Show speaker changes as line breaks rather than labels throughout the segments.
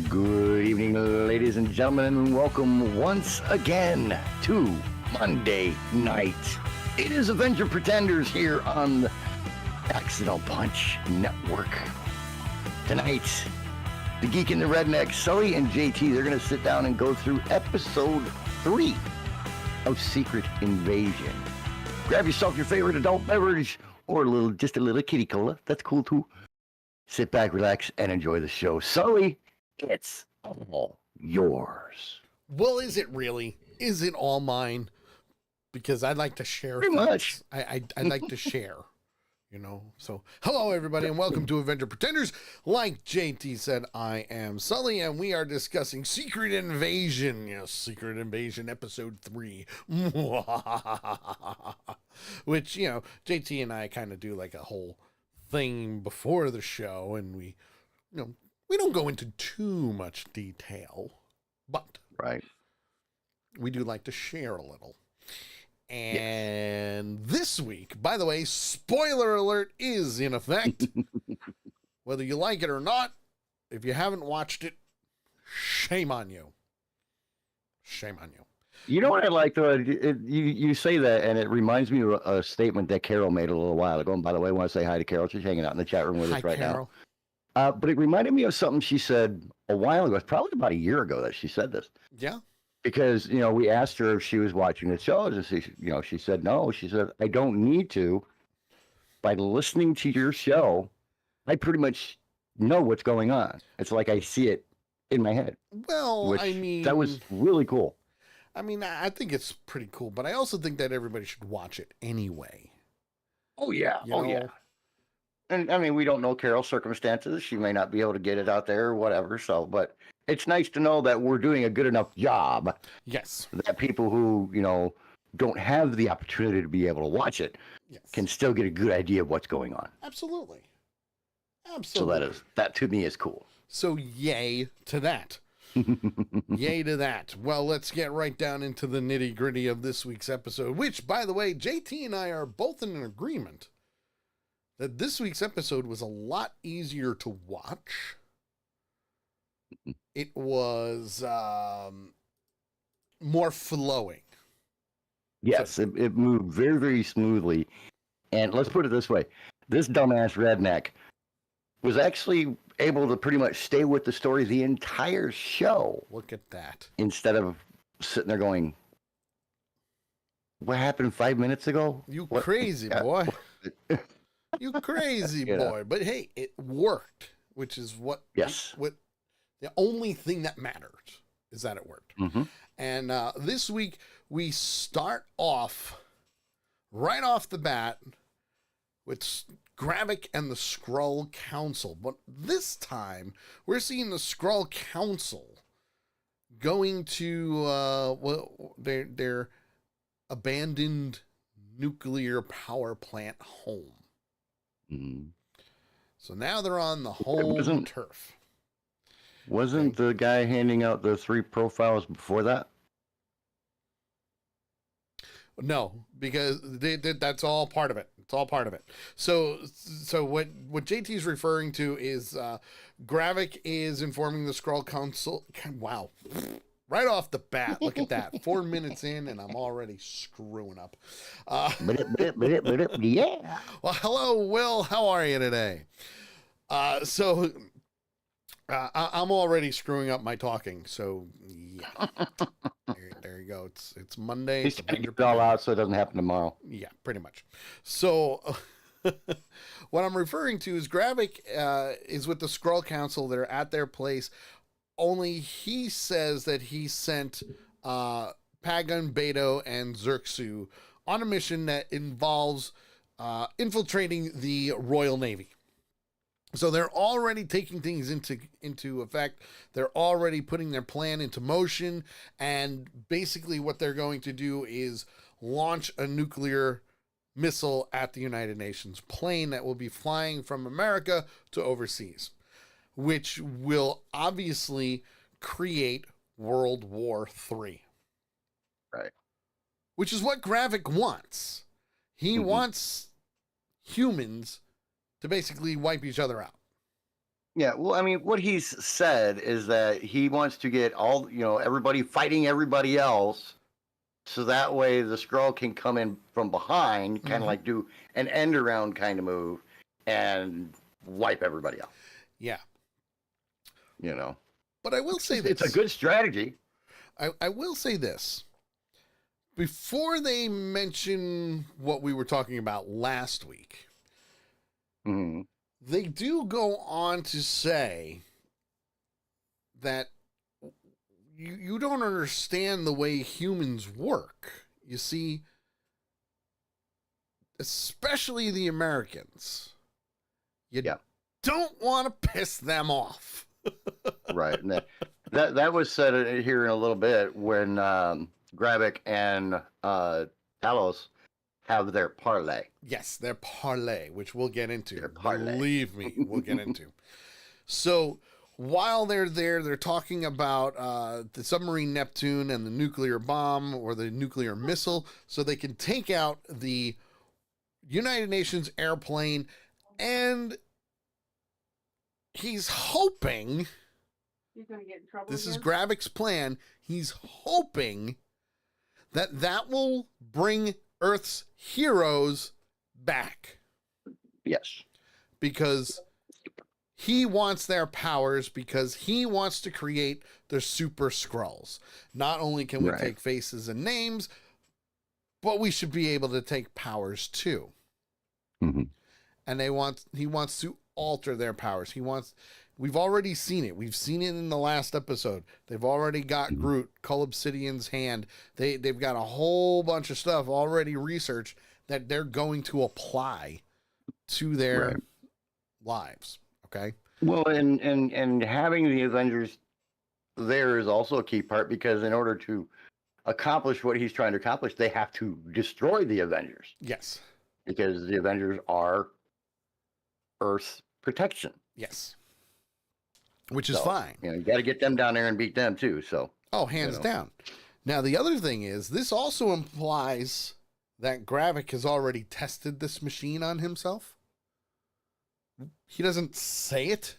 Good evening, ladies and gentlemen, and welcome once again to Monday night. It is Avenger Pretenders here on the Accidental Punch Network. Tonight, the Geek and the Redneck, Sully and JT, they're going to sit down and go through episode 3 of Secret Invasion. Grab yourself your favorite adult beverage or just a little kitty cola. That's cool too. Sit back, relax, and enjoy the show. Sully, it's all yours.
Well, is it really? Is it all mine? Because I'd like to share.
Pretty much.
I'd like to share, you know. So, hello, everybody, and welcome to Avenger Pretenders. Like JT said, I am Sully, and we are discussing Secret Invasion. Yes, Secret Invasion, Episode 3. Which, you know, JT and I kind of do like a whole thing before the show, and we don't go into too much detail, but
right,
we do like to share a little. And This week, by the way, spoiler alert is in effect. Whether you like it or not, if you haven't watched it, shame on you. Shame on you.
You know what I like, though? You say that, and it reminds me of a statement that Carol made a little while ago. And by the way, I want to say hi to Carol. She's hanging out in the chat room with us right
Carol.
now. But it reminded me of something she said a while ago. It's probably about a year ago that she said this.
Yeah.
Because, you know, we asked her if she was watching the shows, and she said no. She said, I don't need to. By listening to your show, I pretty much know what's going on. It's like I see it in my head.
Well, I mean,
that was really cool.
I mean, I think it's pretty cool, but I also think that everybody should watch it anyway.
Oh, yeah.
You know?
Yeah. And, I mean, we don't know Carol's circumstances. She may not be able to get it out there or whatever. So, but it's nice to know that we're doing a good enough job.
Yes.
That people who, you know, don't have the opportunity to be able to watch it can still get a good idea of what's going on.
Absolutely.
So that to me is cool.
So yay to that. Yay to that. Well, let's get right down into the nitty gritty of this week's episode, which, by the way, JT and I are both in an agreement that this week's episode was a lot easier to watch. It was more flowing.
Yes, it moved very, very smoothly. And let's put it this way. This dumbass redneck was actually able to pretty much stay with the story the entire show.
Look at that.
Instead of sitting there going, what happened 5 minutes ago?
You crazy boy. You crazy boy. But hey, it worked, which is what the only thing that matters is that it worked.
Mm-hmm.
And this week we start off right off the bat with Gravik and the Skrull Council. But this time we're seeing the Skrull Council going to their abandoned nuclear power plant home.
Mm-hmm.
So now they're on the home turf.
Wasn't the guy handing out the 3 profiles before that?
No, because that's all part of it. It's all part of it. So what JT's referring to is Gravik is informing the Skrull Council. Wow. Right off the bat, look at that. 4 minutes in, and I'm already screwing up.
Yeah.
Well, hello, Will. How are you today? I'm already screwing up my talking. So, yeah. There you go. It's Monday.
He's trying to get it all out so it doesn't happen tomorrow.
Yeah, pretty much. So, what I'm referring to is Gravik is with the Skrull Council. They're at their place. Only he says that he sent Pagan, Beto, and Xerxu on a mission that involves infiltrating the Royal Navy. So they're already taking things into effect. They're already putting their plan into motion. And basically what they're going to do is launch a nuclear missile at the United Nations plane that will be flying from America to overseas, which will obviously create World War III.
Right.
Which is what Gravik wants. He wants humans to basically wipe each other out.
Yeah, well, I mean, what he's said is that he wants to get all, everybody fighting everybody else, so that way the Skrull can come in from behind, kind of like do an end around kind of move, and wipe everybody out.
Yeah. But I will say this.
It's a good strategy.
I will say this. Before they mention what we were talking about last week, they do go on to say that you don't understand the way humans work. You see, especially the Americans, you don't want to piss them off.
Right. And that was said here in a little bit when Gravik and Talos have their parlay.
Yes, their parlay, which we'll get into. Believe me, we'll get into. So while they're there, they're talking about the submarine Neptune and the nuclear bomb or the nuclear missile, so they can take out the United Nations airplane. And he's hoping,
he's going to get in trouble.
This
again?
is Gravik's plan. He's hoping that will bring Earth's heroes back.
Yes.
Because he wants their powers, because he wants to create the Super Skrulls. Not only can we take faces and names, but we should be able to take powers too. And he wants to alter their powers. We've already seen it. We've seen it in the last episode. They've already got Groot, Cull Obsidian's hand. They've got a whole bunch of stuff already researched that they're going to apply to their lives. Okay.
Well, and having the Avengers there is also a key part, because in order to accomplish what he's trying to accomplish, they have to destroy the Avengers.
Yes.
Because the Avengers are Earth's protection.
Yes. Which is fine.
You got to get them down there and beat them too. So.
Oh, hands down. Now, the other thing is, this also implies that Gravik has already tested this machine on himself. He doesn't say it,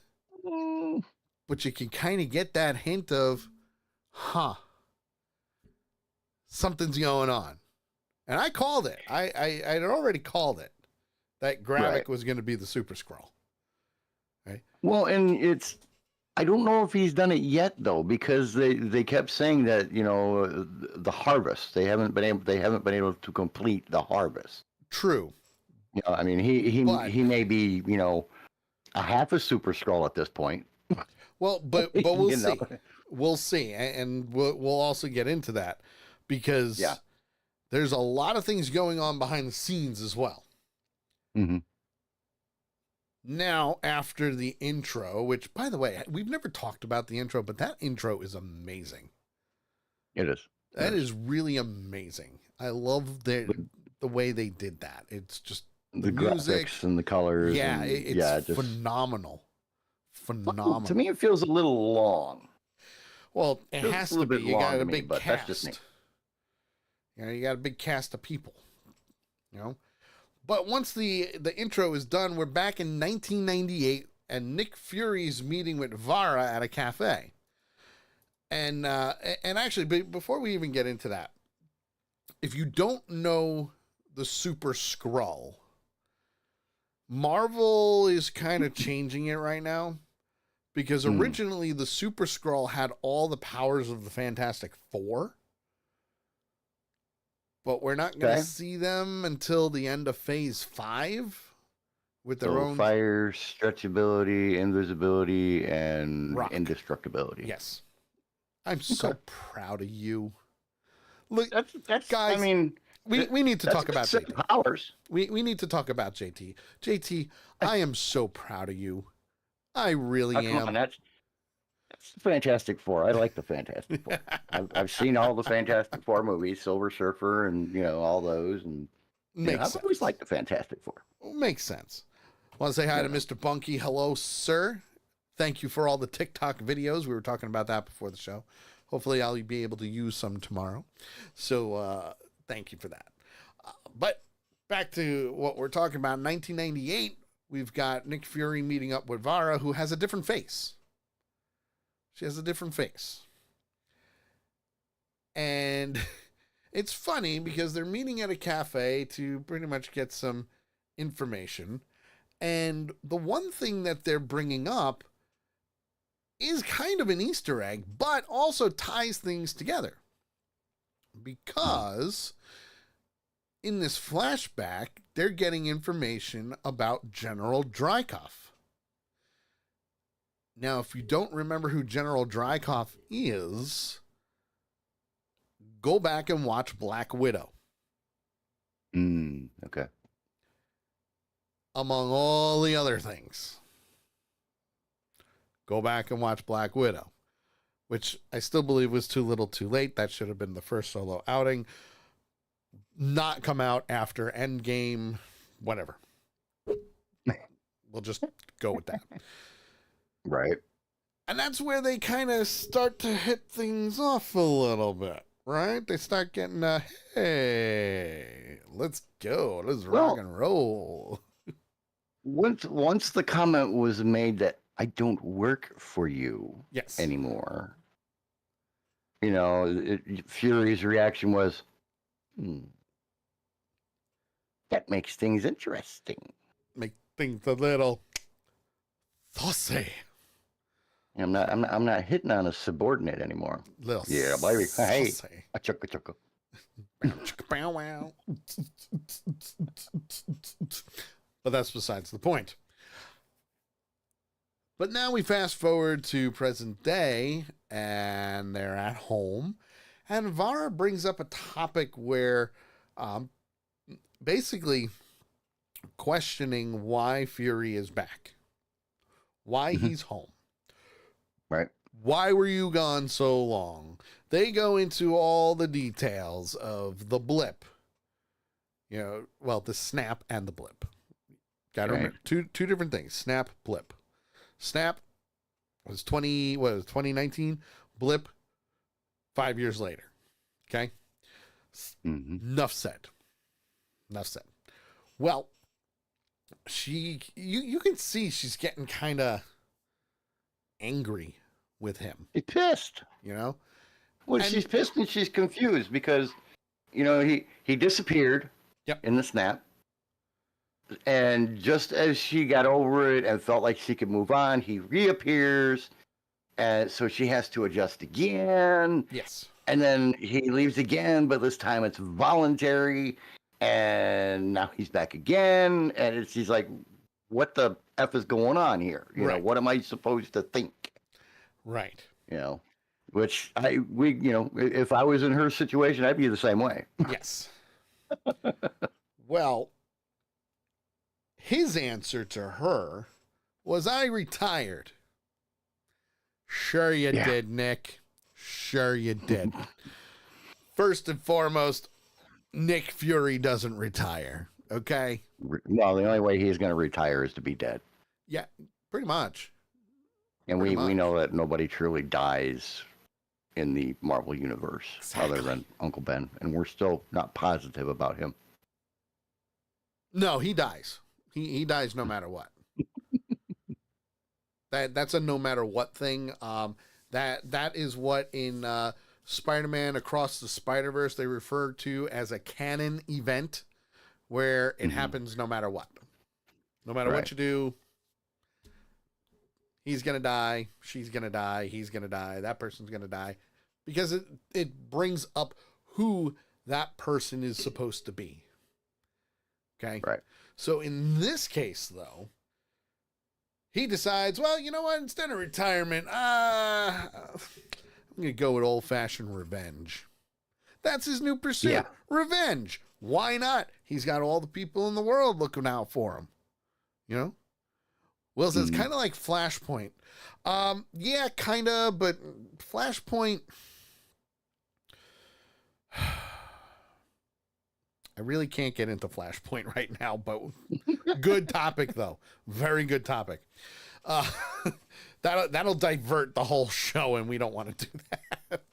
but you can kind of get that hint of, something's going on. And I called it. I had already called it, that Gravik was going to be the Super Skrull. Right.
Well, and I don't know if he's done it yet though, because they kept saying that, the harvest, they haven't been able to complete the harvest.
True.
I mean, he may be, a half a Super Skrull at this point.
Well, but we'll see. We'll see, and we'll also get into that, because there's a lot of things going on behind the scenes as well. Now, after the intro, which, by the way, we've never talked about the intro, but that intro is amazing.
It is.
That is really amazing. I love the way they did that. It's just
the
music
graphics and the colors.
Yeah,
and,
it's phenomenal. Phenomenal.
To me, it feels a little long.
Well, it has to be. You got a big
cast. That's just me.
You got a big cast of people. But once the intro is done, we're back in 1998, and Nick Fury's meeting with Vara at a cafe. And actually, before we even get into that, if you don't know the Super Skrull, Marvel is kind of changing it right now, because originally the Super Skrull had all the powers of the Fantastic Four. But we're not going to see them until the end of Phase 5 with their own
fire, stretchability, invisibility, and indestructibility.
Yes. I'm so proud of you. Look,
that's
guys,
I mean,
we need to talk about JT.
Powers.
We need to talk about JT. JT, I am so proud of you. I really am.
That's the Fantastic Four. I like the Fantastic Four. I've seen all the Fantastic Four movies, Silver Surfer, and all those, and I've always liked the Fantastic Four.
Makes sense. Want to say hi to Mr. Bunky. Hello, sir. Thank you for all the TikTok videos. We were talking about that before the show. Hopefully, I'll be able to use some tomorrow. So, thank you for that. But back to what we're talking about. In 1998, we've got Nick Fury meeting up with Vara, who has a different face. She has a different face. And it's funny because they're meeting at a cafe to pretty much get some information. And the one thing that they're bringing up is kind of an Easter egg, but also ties things together. Because in this flashback, they're getting information about General Drykoff. Now, if you don't remember who General Drykoff is, go back and watch Black Widow.
Okay.
Among all the other things. Go back and watch Black Widow, which I still believe was too little too late. That should have been the first solo outing. Not come out after Endgame, whatever. We'll just go with that.
Right.
And that's where they kind of start to hit things off a little bit, right? They start getting, hey, let's go. Let's rock and roll.
Once the comment was made that I don't work for you anymore, you know, Fury's reaction was, that makes things interesting.
Make things a little saucy.
I'm not hitting on a subordinate anymore.
Little
yeah, baby. Hey,
saucy.
a chucka.
Bow wow. But that's besides the point. But now we fast forward to present day, and they're at home, and Vara brings up a topic where basically questioning why Fury is back, why he's home.
Right.
Why were you gone so long? They go into all the details of the blip. You know, well, the snap and the blip. Gotta remember, two different things. Snap, blip. Snap was 2019. Blip, 5 years later. Okay? Enough said. Well, you can see she's getting kind of angry with him.
She's pissed.
You know?
Well, she's pissed and she's confused because, you know, he disappeared in the snap. And just as she got over it and felt like she could move on, he reappears. And so she has to adjust again.
Yes.
And then he leaves again, but this time it's voluntary. And now he's back again. And she's like, what the F is going on here? You know, what am I supposed to think?
Right.
You know, which if I was in her situation, I'd be the same way.
Yes. Well, his answer to her was, I retired. Sure you did, Nick. Sure you did. First and foremost, Nick Fury doesn't retire, okay?
Well, the only way he's going to retire is to be dead.
Yeah, pretty much.
And we know that nobody truly dies in the Marvel Universe other than Uncle Ben. And we're still not positive about him.
No, he dies. He dies no matter what. That's a no matter what thing. That is what in Spider-Man Across the Spider-Verse they refer to as a canon event, where it happens no matter what. No matter what you do, he's gonna die, she's gonna die, he's gonna die, that person's gonna die, because it brings up who that person is supposed to be. Okay?
Right.
So in this case, though, he decides, well, you know what? Instead of retirement, I'm going to go with old-fashioned revenge. That's his new pursuit.
Yeah.
Revenge. Why not? He's got all the people in the world looking out for him. You know? Will says, kind of like Flashpoint. Yeah, kind of, but Flashpoint... I really can't get into Flashpoint right now, but good topic, though. Very good topic. That'll divert the whole show, and we don't want to do that.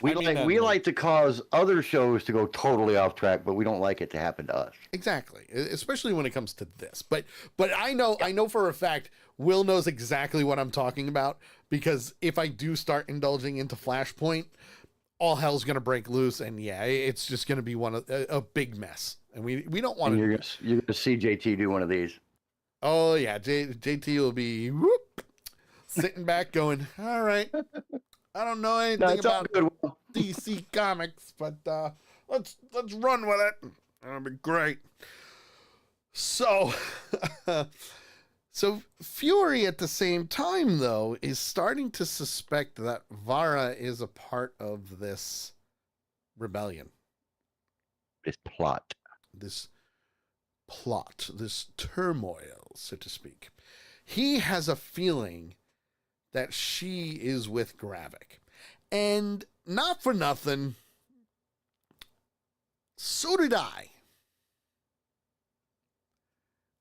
We like to cause other shows to go totally off track, but we don't like it to happen to us.
Exactly, especially when it comes to this. But I know for a fact Will knows exactly what I'm talking about, because if I do start indulging into Flashpoint, all hell's gonna break loose, and yeah, it's just gonna be a big mess, and we don't want to.
You're gonna see JT do one of these.
Oh yeah, JT will be sitting back going, all right, I don't know anything about DC Comics, but let's run with it. That'll be great. So, so Fury at the same time, though, is starting to suspect that Vara is a part of this rebellion.
This plot,
this turmoil, so to speak. He has a feeling that she is with Gravik. And not for nothing, so did I.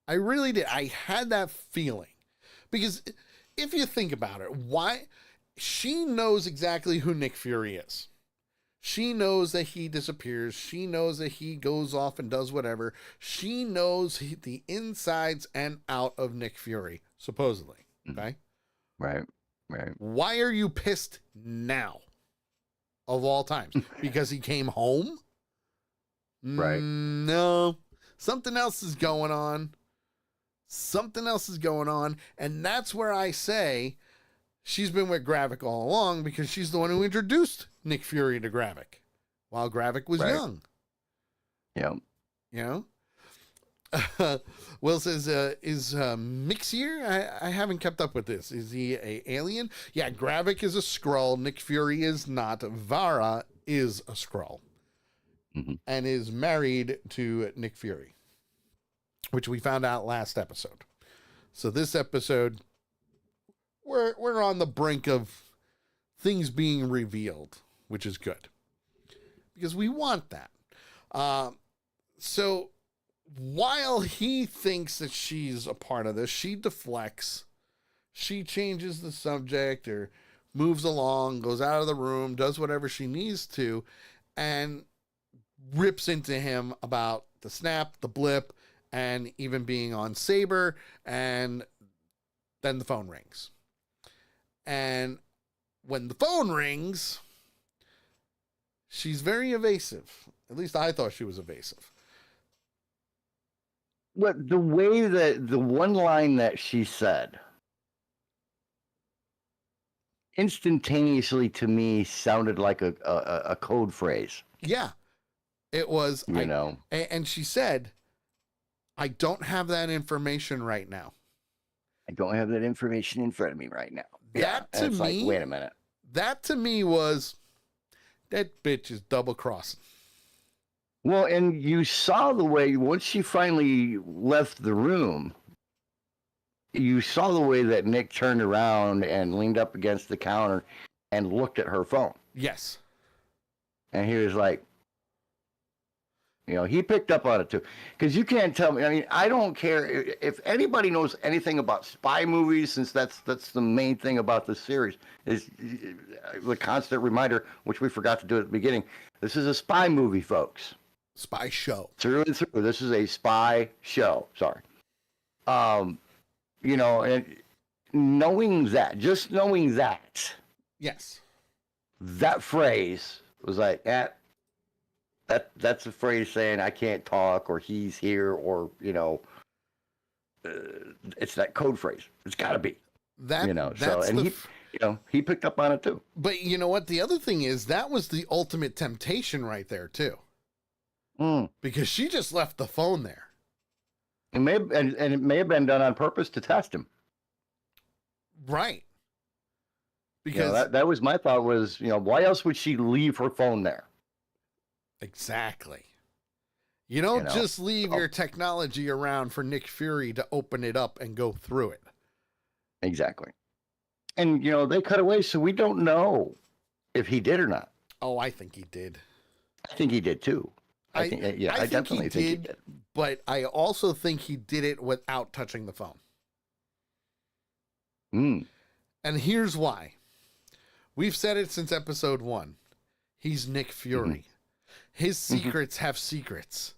I really did. I had that feeling. Because if you think about it, why? She knows exactly who Nick Fury is. She knows that he disappears. She knows that he goes off and does whatever. She knows the insides and out of Nick Fury, supposedly. Okay?
Right.
Why are you pissed now? Of all times? Because he came home?
Right.
No. Something else is going on. And that's where I say she's been with Gravik all along, because she's the one who introduced Nick Fury to Gravik while Gravik was young.
Yeah.
You know? Will says, is Mixier? I haven't kept up with this. Is he a alien? Yeah, Gravik is a Skrull. Nick Fury is not. Vara is a Skrull.
Mm-hmm.
And is married to Nick Fury, which we found out last episode. So this episode, we're on the brink of things being revealed, which is good, because we want that. So while he thinks that she's a part of this, she deflects. She changes the subject or moves along, goes out of the room, does whatever she needs to, and rips into him about the snap, the blip, and even being on Saber. And then the phone rings. And when the phone rings, she's very evasive. At least I thought she was evasive.
But the way that the one line that she said instantaneously to me sounded like a code phrase.
Yeah, it was.
You know,
and she said, "I don't have that information right now.
I don't have that information in front of me right now."
That to me,
like, wait a minute.
That to me was, that bitch is double crossing.
Well, and you saw the way, once she finally left the room, you saw the way that Nick turned around and leaned up against the counter and looked at her phone.
Yes.
And he was like, you know, he picked up on it too. Because you can't tell me, I mean, I don't care if anybody knows anything about spy movies, since that's the main thing about this series, is the constant reminder, which we forgot to do at the beginning. This is a spy movie, folks.
Spy show.
Through and through. This is a spy show. Sorry. You know, and knowing that, just knowing that.
Yes.
That phrase was like, that's a phrase saying I can't talk, or he's here, or, you know, it's that code phrase. It's got to be.
That,
you know, so, and he, you know, he picked up on it too.
But you know what? The other thing is, that was the ultimate temptation right there too. Because she just left the phone there.
It may have, and it may have been done on purpose to test him.
Right. Because
you know, that was my thought was, you know, why else would she leave her phone there?
Exactly. You don't just leave your technology around for Nick Fury to open it up and go through it.
Exactly. And, you know, they cut away, so we don't know if he did or not.
Oh, I think he did.
I think he did too. I definitely think he did.
But I also think he did it without touching the phone. And here's why. We've said it since episode 1. He's Nick Fury. His secrets have secrets.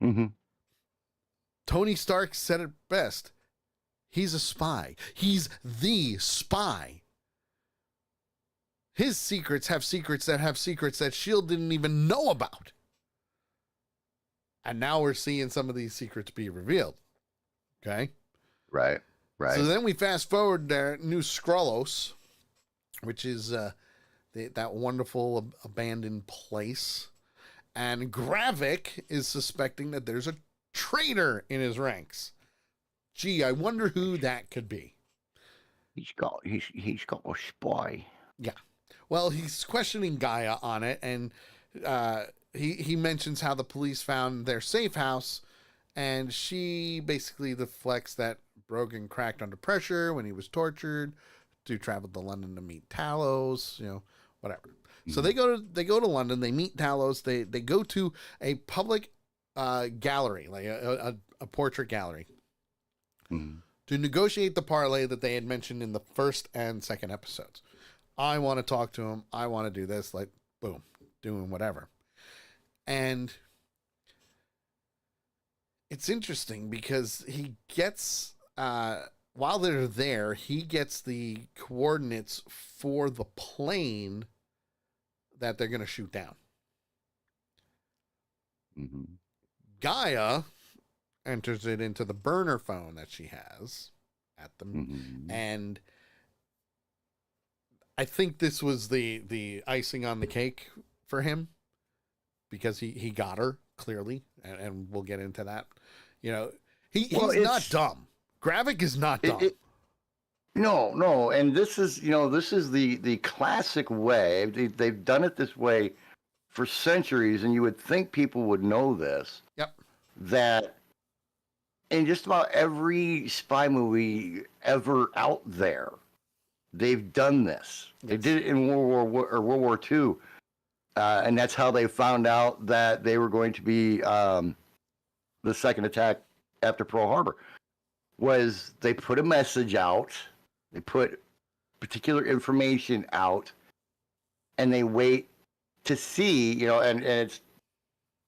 Mm-hmm.
Tony Stark said it best. He's a spy. He's the spy. His secrets have secrets that have secrets that S.H.I.E.L.D. didn't even know about. And now we're seeing some of these secrets be revealed. Okay?
Right.
So then we fast forward to New Skrullos, which is that wonderful abandoned place. And Gravik is suspecting that there's a traitor in his ranks. Gee, I wonder who that could be.
He's got a spy.
Yeah. Well, he's questioning Gaia on it, and he mentions how the police found their safe house, and she basically deflects that Brogan cracked under pressure when he was tortured to travel to London to meet Talos, whatever. Mm-hmm. So they go to London, they meet Talos, they go to a public gallery, like a portrait gallery, to negotiate the parlay that they had mentioned in the first and second episodes. I want to talk to him. I want to do this. Like, boom, doing whatever. And it's interesting because he gets, while they're there, he gets the coordinates for the plane that they're going to shoot down.
Mm-hmm.
Gaia enters it into the burner phone that she has at them. And I think this was the icing on the cake for him, because he got her clearly, and we'll get into that. He's not dumb. Gravik is not dumb.
No, and this is the classic way. They've done it this way for centuries, and you would think people would know this.
Yep. That
in just about every spy movie ever out there, they've done this. Yes. They did it in World War II, and that's how they found out that they were going to be the second attack after Pearl Harbor. Was they put a message out, they put particular information out, and they wait to see, and it's,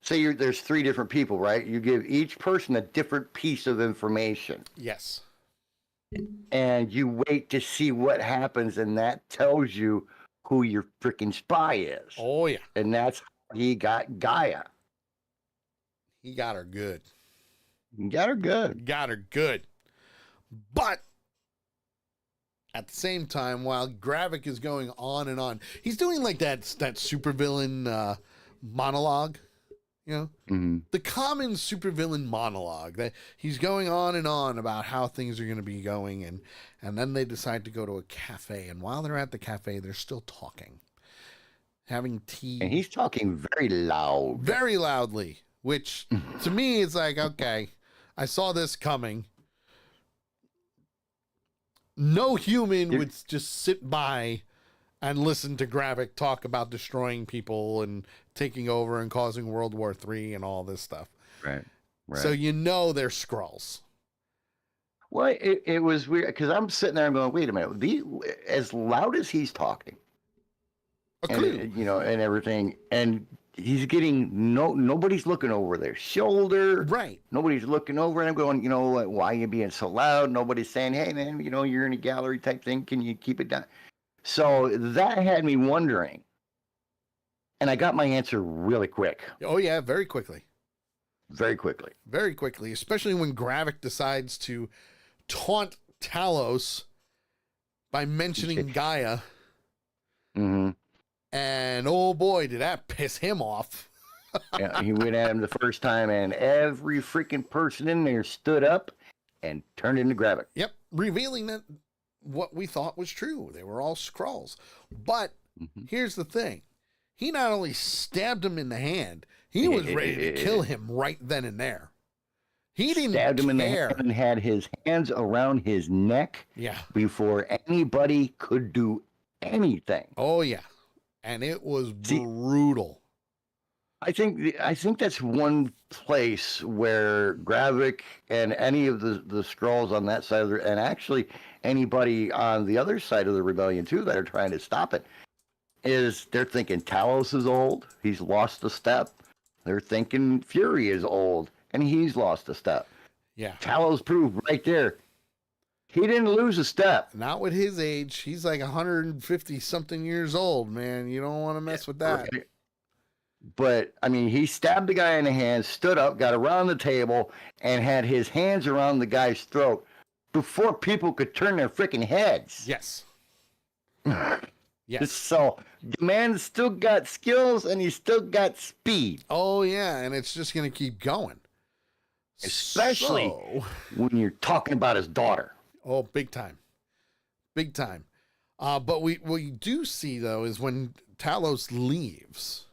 say there's three different people, right? You give each person a different piece of information.
Yes.
And you wait to see what happens, and that tells you who your freaking spy is.
Oh, yeah.
And that's how he got Gaia.
He got her good.
Got her good.
But at the same time, while Gravik is going on and on, he's doing like that supervillain monologue. The common supervillain monologue that he's going on and on about how things are going to be going, and then they decide to go to a cafe, and while they're at the cafe, they're still talking, having tea,
and he's talking very
loudly, which to me is like, okay, I saw this coming. No human would just sit by and listen to Gravik talk about destroying people and taking over and causing World War III and all this stuff.
Right.
So they're Skrulls.
Well, it was weird because I'm sitting there and going, wait a minute, as loud as he's talking, and everything, and he's getting nobody's looking over their shoulder.
Right.
Nobody's looking over, and I'm going, why are you being so loud? Nobody's saying, hey man, you're in a gallery type thing. Can you keep it down? So that had me wondering, and I got my answer really quick.
Oh yeah, very quickly.
Very quickly,
especially when Gravik decides to taunt Talos by mentioning Gaia.
Mm-hmm.
And oh boy, did that piss him off.
Yeah, he went at him the first time, and every freaking person in there stood up and turned into Gravik.
Yep, revealing that what we thought was true. They were all Skrulls. But here's the thing. He not only stabbed him in the hand, he was ready to kill him right then and there. He didn't
stabbed him in the
care.
hand and had his hands around his neck before anybody could do anything.
Oh, yeah. And it was brutal.
I think that's one place where Gravik and any of the Skrulls on that side of and actually anybody on the other side of the rebellion too that are trying to stop it, is they're thinking Talos is old. He's lost a step. They're thinking Fury is old and he's lost a step.
Yeah.
Talos proved right there. He didn't lose a step.
Not with his age. He's like 150 something years old, man. You don't want to mess with that.
Right. But, I mean, he stabbed the guy in the hand, stood up, got around the table, and had his hands around the guy's throat before people could turn their freaking heads.
Yes. Yes.
So, the man's still got skills and he's still got speed.
Oh, yeah. And it's just going to keep going.
Especially when you're talking about his daughter.
Oh, big time. Big time. But what we do see, though, is when Talos leaves.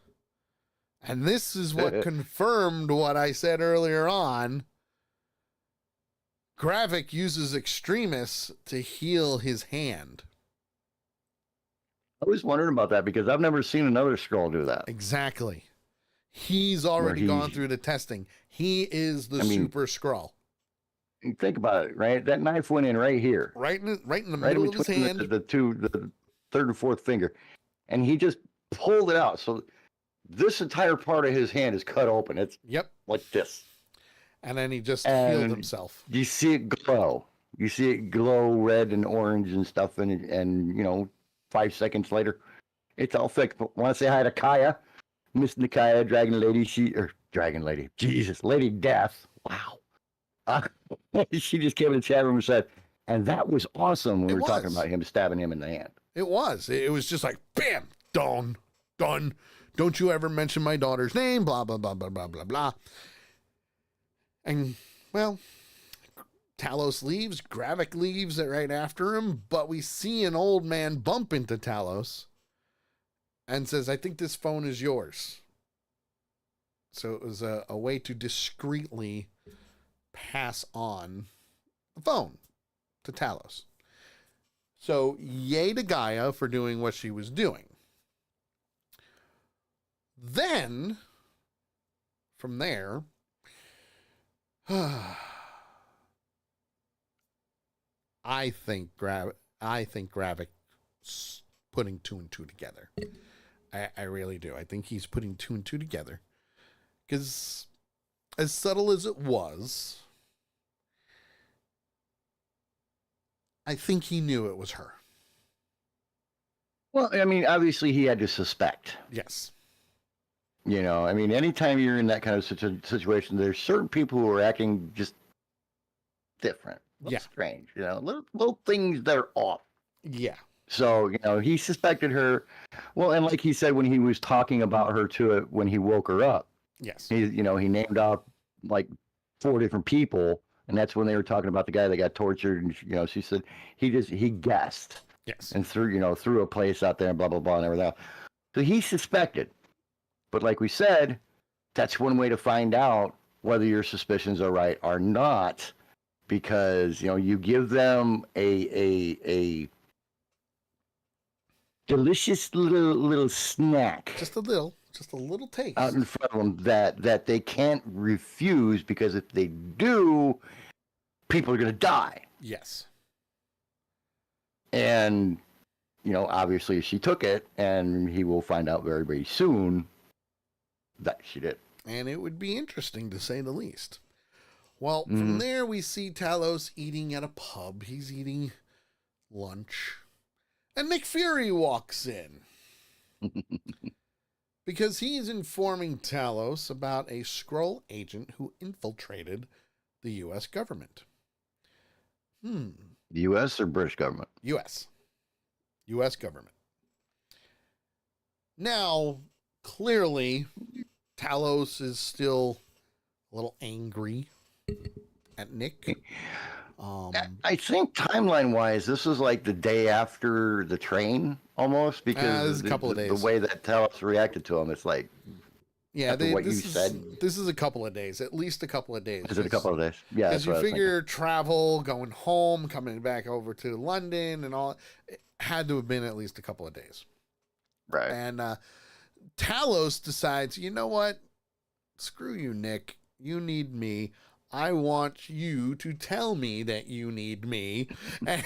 And this is what confirmed what I said earlier on. Gravik uses Extremis to heal his hand.
I was wondering about that because I've never seen another Skrull do that.
Exactly. He's already gone through the testing. He is the Super Skrull.
Think about it, right? That knife went in right here.
Right in the middle of his hand.
The third and fourth finger. And he just pulled it out. So this entire part of his hand is cut open. It's like this.
And then he just healed himself.
You see it glow. You see it glow red and orange and stuff. And 5 seconds later, it's all fixed. But want to say hi to Kaya, Miss Nikaya, Dragon Lady. Dragon Lady. Jesus, Lady Death. Wow. She just came in the chat room and said, and that was awesome when we were talking about him stabbing him in the hand.
It was. It was just like, bam, done. Don't you ever mention my daughter's name, blah, blah, blah, blah, blah, blah, blah. And, well, Talos leaves. Gravik leaves right after him. But we see an old man bump into Talos and says, I think this phone is yours. So it was a way to discreetly pass on the phone to Talos. So yay to Gaia for doing what she was doing. Then, from there, I think Gravik's putting 2 and 2 together. I really do. I think he's putting 2 and 2 together. Because as subtle as it was, I think he knew it was her.
Well, I mean, obviously he had to suspect.
Yes.
Anytime you're in that kind of situation, there's certain people who are acting just different. Strange, little things that are off.
Yeah.
So, he suspected her. Well, and like he said when he was talking about her to it when he woke her up.
Yes.
He named off like 4 different people, and that's when they were talking about the guy that got tortured. And she said he guessed.
Yes.
And threw a place out there and blah blah blah and everything else. So he suspected. But like we said, that's one way to find out whether your suspicions are right or not, because you give them a delicious little snack,
just a little taste
out in front of them that they can't refuse, because if they do, people are going to die.
Yes.
And obviously she took it, and he will find out very, very soon that she did.
And it would be interesting, to say the least. Well, from there we see Talos eating at a pub. He's eating lunch. And Nick Fury walks in. Because he's informing Talos about a Skrull agent who infiltrated the U.S. government.
The U.S. or British government?
U.S. U.S. government. Now, clearly, Talos is still a little angry at Nick.
I think timeline-wise, this is like the day after the train, almost, because
a couple of days.
The way that Talos reacted to him, it's like, what you said.
This is a couple of days, at least a couple of days.
Is it a couple of days? Yeah.
As you figure, travel, going home, coming back over to London, and all, it had to have been at least a couple of days.
Right.
And Talos decides, you know what? Screw you, Nick. You need me. I want you to tell me that you need me. And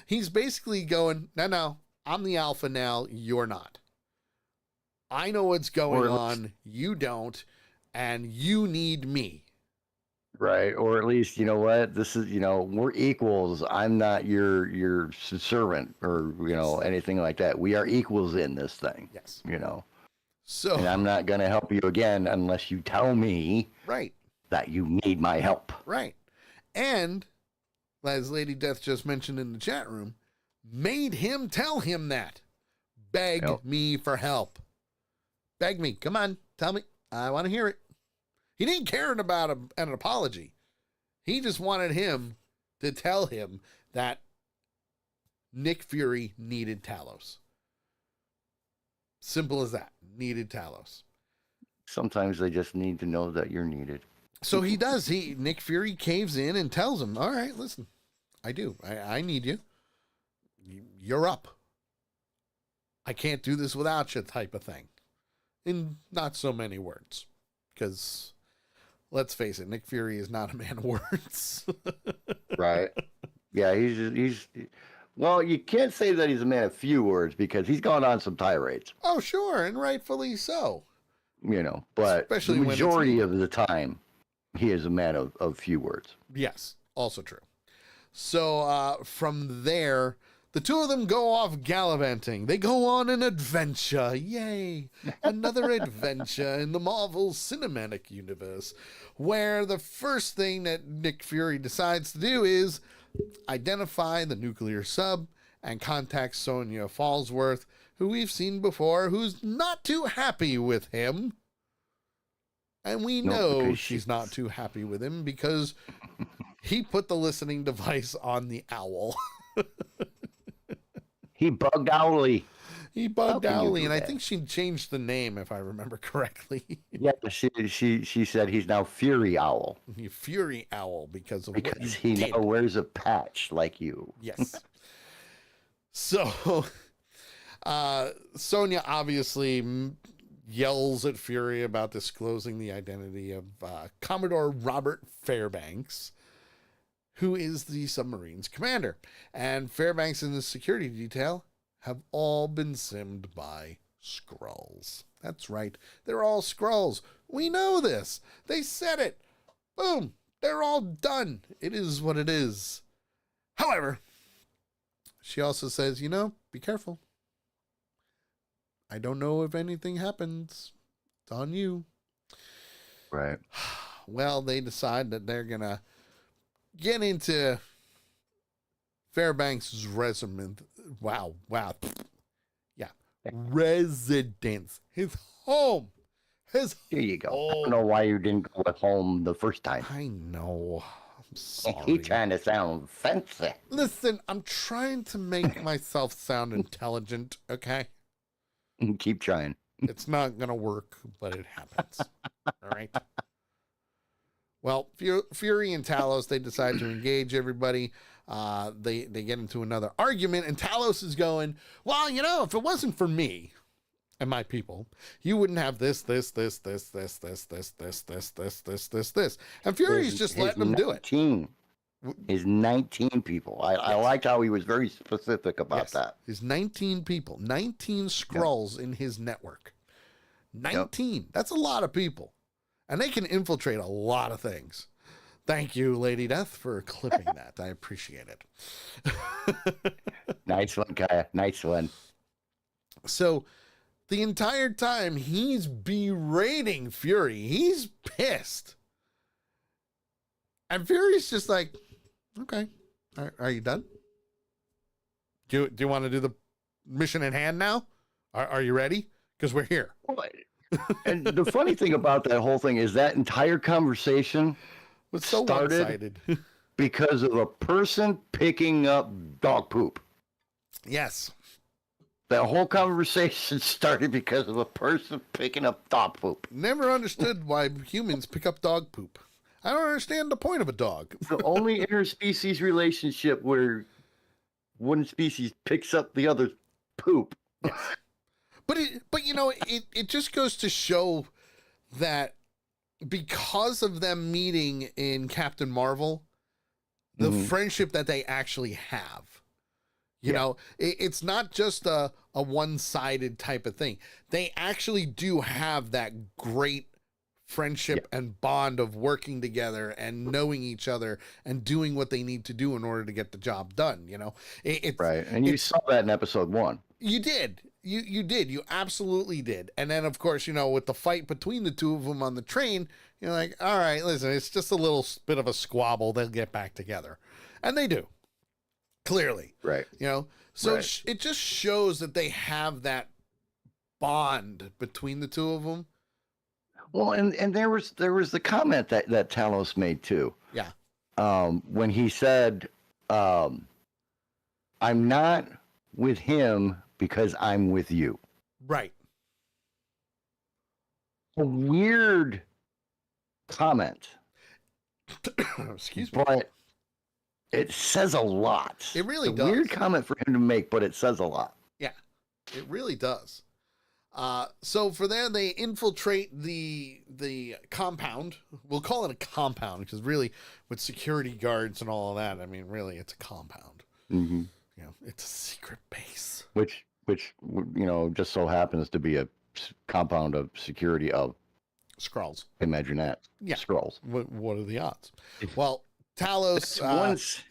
he's basically going, no, I'm the alpha now, you're not. I know what's going on, you don't, and you need me.
Right. Or at least, you know what? This is, we're equals. I'm not your servant or, anything like that. We are equals in this thing.
Yes.
So, and I'm not going to help you again unless you tell me
right
that you need my help.
Right. And as Lady Death just mentioned in the chat room, made him tell him that. Beg me for help. Beg me. Come on. Tell me. I want to hear it. He didn't care about an apology. He just wanted him to tell him that Nick Fury needed Talos. Simple as that. Needed Talos.
Sometimes they just need to know that you're needed.
So he does. Nick Fury caves in and tells him, all right, listen, I do. I need you. You're up. I can't do this without you type of thing. In not so many words. Because, let's face it, Nick Fury is not a man of words.
Right. Yeah, he's well, you can't say that he's a man of few words because he's gone on some tirades.
Oh, sure, and rightfully so.
But
especially
the
when
majority of the time, he is a man of few words.
Yes, also true. So from there, the two of them go off gallivanting. They go on an adventure. Yay! Another adventure in the Marvel Cinematic Universe, where the first thing that Nick Fury decides to do is identify the nuclear sub and contact Sonya Falsworth, who we've seen before, who's not too happy with him. And we know she's not too happy with him because he put the listening device on the owl.
He bugged Owly.
He bugged Owly, and I think she changed the name, if I remember correctly.
Yeah, she said he's now Fury Owl.
Fury Owl because
he now wears a patch like you.
Yes. So, Sonya obviously yells at Fury about disclosing the identity of Commodore Robert Fairbanks, who is the submarine's commander. And Fairbanks and the security detail have all been simmed by Skrulls. That's right. They're all Skrulls. We know this. They said it. Boom. They're all done. It is what it is. However, she also says, be careful. I don't know if anything happens. It's on you.
Right.
Well, they decide that they're going to get into Fairbanks' resume. Wow. Yeah. Residence. His home. There
you go. I don't know why you didn't go at home the first time.
I know. I'm sorry.
He's trying to sound fancy.
Listen, I'm trying to make myself sound intelligent, okay?
Keep trying.
It's not going to work, but it happens. All right? Well, Fury and Talos, they decide to engage everybody. They get into another argument, and Talos is going, well, if it wasn't for me and my people, you wouldn't have this. And Fury's just letting them do it.
His 19 people. I liked how he was very specific about that.
His 19 people, 19 Skrulls in his network. 19. Yep. That's a lot of people. And they can infiltrate a lot of things. Thank you, Lady Death, for clipping that. I appreciate it.
Nice one, Kaya. Nice one.
So the entire time he's berating Fury. He's pissed. And Fury's just like, okay, are you done? Do you want to do the mission at hand now? Are you ready? Because we're here.
And the funny thing about that whole thing is that entire conversation
was so
started because of a person picking up dog poop.
Yes.
That whole conversation started because of a person picking up dog poop.
Never understood why humans pick up dog poop. I don't understand the point of a dog.
It's the only interspecies relationship where one species picks up the other's poop.
Yes. But it just goes to show that because of them meeting in Captain Marvel, the friendship that they actually have. You
Yeah.
know, it's not just a one-sided type of thing. They actually do have that great friendship and bond of working together and knowing each other and doing what they need to do in order to get the job done. You know,
Right. And you saw that in episode 1.
you did. You did. You absolutely did. And then, of course, you know, with the fight between the two of them on the train, you're like, all right, listen, it's just a little bit of a squabble. They'll get back together. And they do, clearly.
Right.
You know, so
Right.
it just shows that they have that bond between the two of them.
Well, and there was the comment that Talos made too.
Yeah.
When he said, "I'm not with him because I'm with you."
Right.
A weird comment,
Excuse me.
but it says a lot.
It really
it's a
does.
weird comment for him to make, but it says a lot.
Yeah, it really does. So for there, they infiltrate the compound. We'll call it a compound because really, with security guards and all of that, I mean, really, it's a compound.
Mm-hmm.
You know, it's a secret base.
Which you know just so happens to be a compound of security of
Skrulls.
imagine that.
Yeah.
Skrulls.
What are the odds? Well, Talos.
Once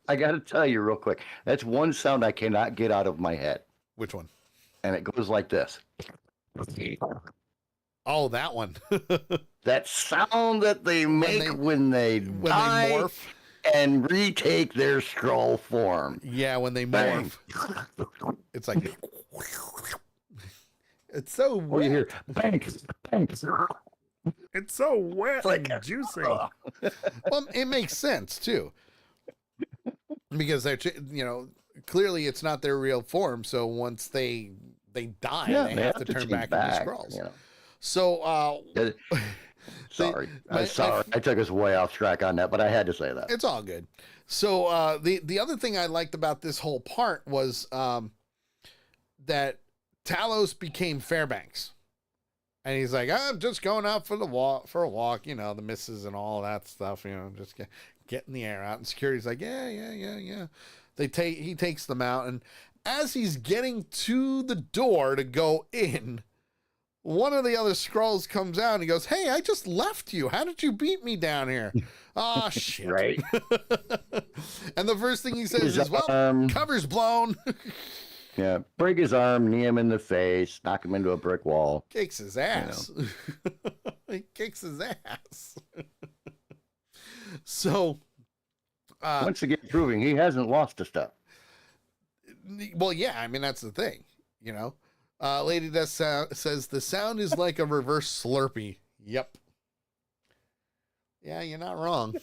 I got to tell you real quick. That's one sound I cannot get out of my head,
Which one?
and it goes like this.
Oh, that one.
That sound that they make when they die
they morph.
and retake their Skrull form.
Yeah, when they
Bang.
morph. It's like. It's so
Or
wet.
you hear bang, bang.
It's so wet
like
and juicy. Well, it makes sense too, because they're, you know, clearly it's not their real form. So once they die,
Yeah,
they have to turn
change
back into Skrulls.
you know.
So
Sorry,
my-
sorry. I took us way off track on that, but I had to say that.
it's all good. So the other thing I liked about this whole part was that Talos became Fairbanks. And he's like, I'm just going out for a walk, you know, the misses and all that stuff, you know, just getting the air out. And security's like, yeah. He takes them out, and as he's getting to the door to go in, one of the other Skrulls comes out and he goes, hey, I just left you. How did you beat me down here? Oh, shit.
Right.
And the first thing he says
His
is, well,
arm.
cover's blown.
Yeah, break his arm, knee him in the face, knock him into a brick wall.
Kicks his ass. He kicks his ass. So,
Once again, proving he hasn't lost a step.
well, yeah, I mean, that's the thing, you know. Lady Death says the sound is like a reverse Slurpee. Yep. Yeah, you're not wrong.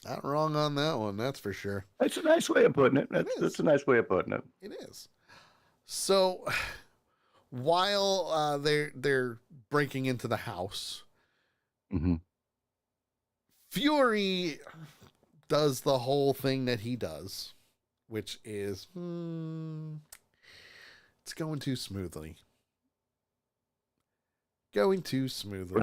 Not wrong on that one, that's for sure.
That's a nice way of putting it. That's a nice way of putting it.
It is. So, while they're breaking into the house,
Mm-hmm.
Fury does the whole thing that he does, which is, it's going too smoothly. Going too smoothly.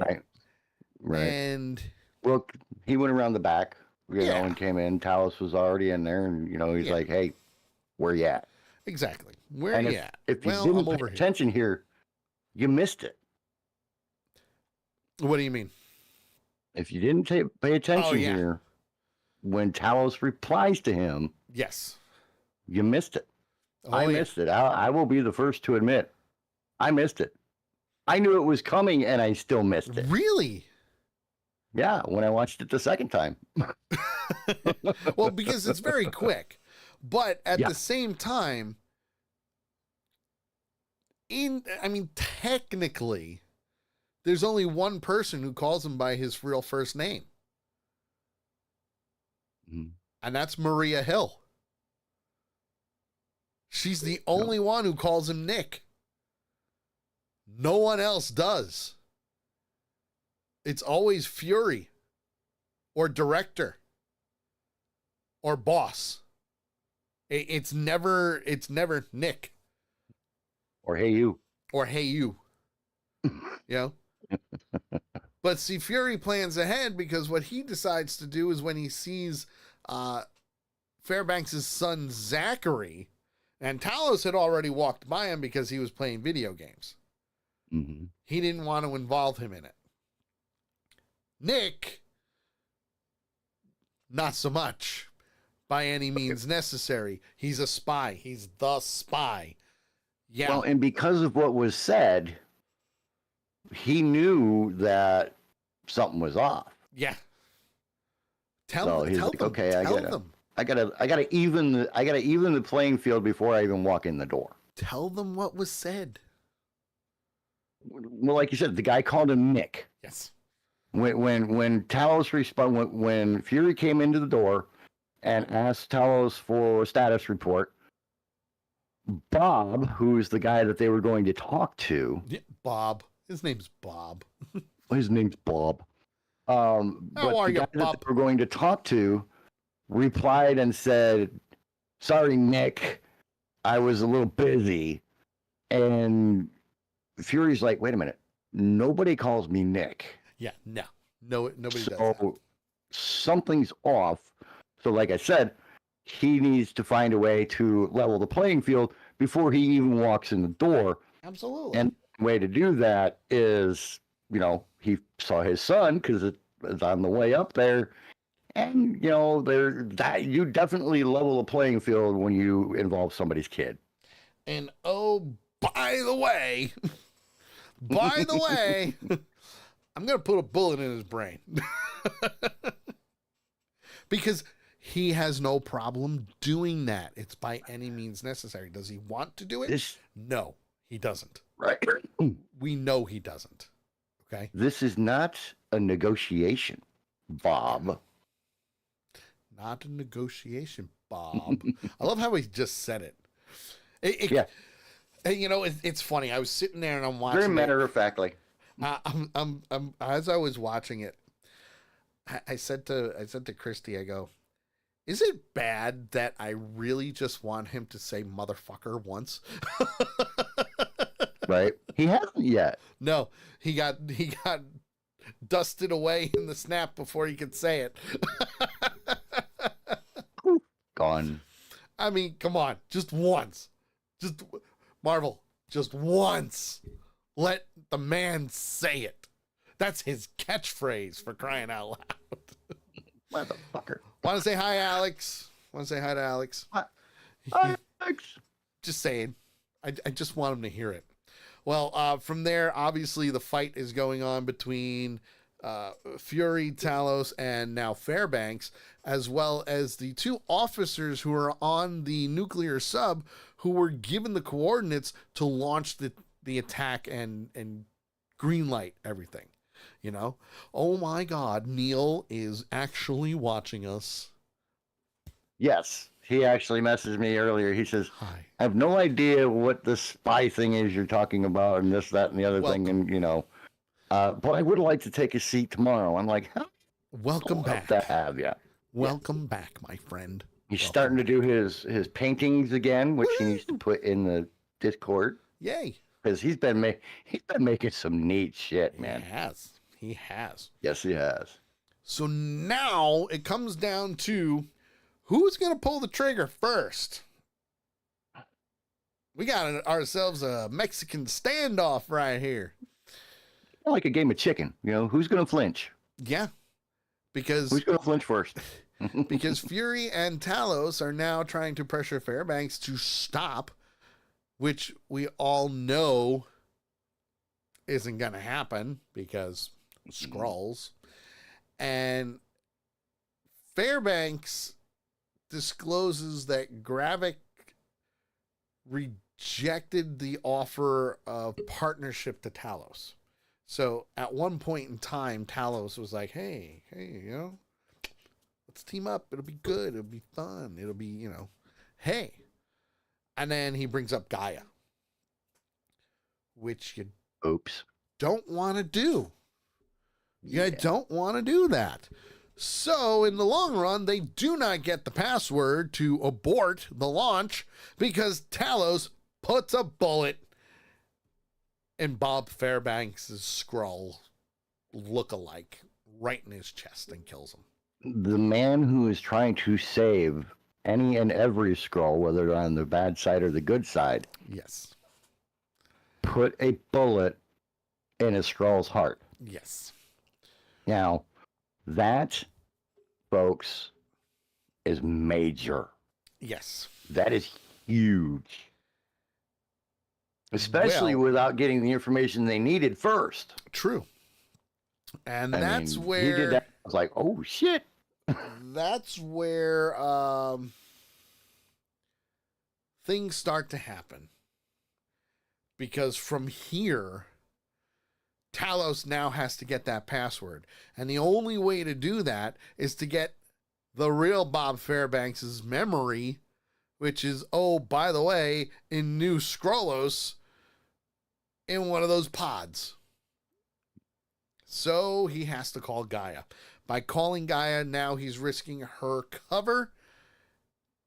Right.
And
Well, he went around the back, you
Yeah.
know, and came in. Talos was already in there, and you know, he's
Yeah.
like, "Hey, where you at?"
exactly. Where
And
are you at?
If you
Well,
didn't
I'm
pay
over here.
attention here, you missed it.
What do you mean?
If you didn't pay attention
yeah.
here, when Talos replies to him,
Yes.
you missed it.
Oh,
I
yeah.
missed it. I will be the first to admit, I missed it. I knew it was coming, and I still missed it.
Really?
Yeah, when I watched it the second time.
Well, because it's very quick. But at
Yeah.
the same time, technically, there's only one person who calls him by his real first name,
Mhm.
and that's Maria Hill. She's the only one who calls him Nick. No one else does. It's always Fury or director or boss. It's never Nick
Or hey, you.
or hey you. You know? But see, Fury plans ahead because what he decides to do is when he sees Fairbanks' son Zachary, and Talos had already walked by him because he was playing video games.
Mm-hmm.
He didn't want to involve him in it. Nick, not so much by any means necessary. He's a spy. He's the spy. Yeah.
Well, and because of what was said, he knew that something was off.
Yeah. Tell
So
them.
he's
Tell
like,
them.
okay,
Tell them.
I gotta even the playing field before I even walk in the door.
Tell them what was said.
Well, like you said, the guy called him Nick.
Yes.
When Talos when Fury came into the door and asked Talos for a status report, Bob, who's the guy that they were going to talk to,
Yeah, Bob. His name's Bob.
his name's Bob. But
are
the
you,
guy
Bob?
that they were going to talk to replied and said, "Sorry, Nick, I was a little busy." And Fury's like, "Wait a minute, nobody calls me Nick."
Yeah, no. Nobody does that.
So something's off. So, like I said, he needs to find a way to level the playing field before he even walks in the door.
Absolutely.
And the way to do that is, he saw his son because it was on the way up there. And, you definitely level the playing field when you involve somebody's kid.
And oh, by the way, I'm going to put a bullet in his brain. Because he has no problem doing that. It's by any means necessary. Does he want to do it? No, he doesn't.
Right.
We know he doesn't. Okay.
This is not a negotiation, Bob.
Not a negotiation, Bob. I love how he just said it.
Yeah.
It's funny. I was sitting there and I'm watching.
Very matter of factly.
I'm as I was watching it, I said to Christy, I go, is it bad that I really just want him to say motherfucker once?
Right. He hasn't yet.
No, he got dusted away in the snap before he could say it.
Gone.
I mean, come on, just once. Just Marvel, just once. Let the man say it. That's his catchphrase, for crying out loud.
Motherfucker.
Want to say hi, Alex? Want to say hi to Alex?
Hi, Alex.
Just saying. I just want him to hear it. Well, from there, obviously, the fight is going on between Fury, Talos, and now Fairbanks, as well as the two officers who are on the nuclear sub who were given the coordinates to launch the attack and green light everything. Oh my God, Neil is actually watching us.
Yes. He actually messaged me earlier. He says,
Hi.
I have no idea what the spy thing is you're talking about and this, that, and the other thing. And, but I would like to take a seat tomorrow. I'm like, huh?
Welcome back.
To have you.
Welcome back, my friend.
He's starting to do his paintings again, which he needs to put in the Discord.
Yay.
Because he's been making some neat shit, man.
He has.
Yes, he has.
So now it comes down to who's going to pull the trigger first. We got ourselves a Mexican standoff right here.
Like a game of chicken, who's going to flinch?
Yeah. Because
who's going to flinch first?
Because Fury and Talos are now trying to pressure Fairbanks to stop, which we all know isn't going to happen because Skrulls. And Fairbanks discloses that Gravik rejected the offer of partnership to Talos. So at one point in time, Talos was like, hey, let's team up. It'll be good. It'll be fun. It'll be, hey. And then he brings up Gaia, which you don't want to do. You don't want to do that. So in the long run, they do not get the password to abort the launch because Talos puts a bullet in Bob Fairbanks' Skrull look-alike right in his chest and kills him.
The man who is trying to save any and every scroll, whether they're on the bad side or the good side,
Yes.
put a bullet in a scroll's heart.
Yes.
Now, that, folks, is major.
Yes.
That is huge. Especially
Well,
without getting the information they needed first.
true. And
I
that's
mean,
where
he did that. I was like, oh shit.
that's where things start to happen. Because from here, Talos now has to get that password. And the only way to do that is to get the real Bob Fairbanks' memory, which is, oh, by the way, in New Skrullos, in one of those pods. So he has to call Gaia. By calling Gaia, now he's risking her cover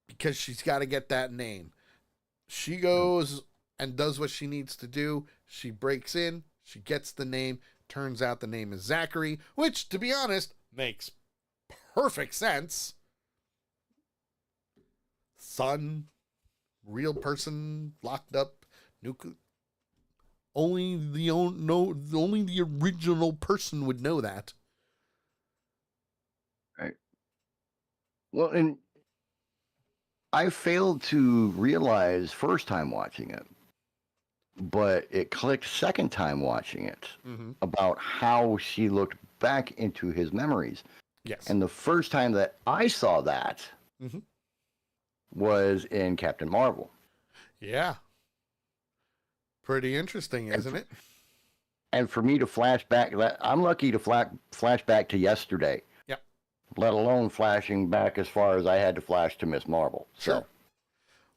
because she's got to get that name. She goes and does what she needs to do. She breaks in. She gets the name. Turns out the name is Zachary, which, to be honest, makes perfect sense. Son, real person, locked up, only the original person would know that.
Right. Well, and I failed to realize first time watching it, but it clicked second time watching it about how she looked back into his memories.
Yes.
And the first time that I saw that was in Captain Marvel.
Yeah. Pretty interesting, isn't it?
And for me to flash back, I'm lucky to flash back to yesterday.
Yep.
Let alone flashing back as far as I had to flash to Miss Marvel.
Sure.
So.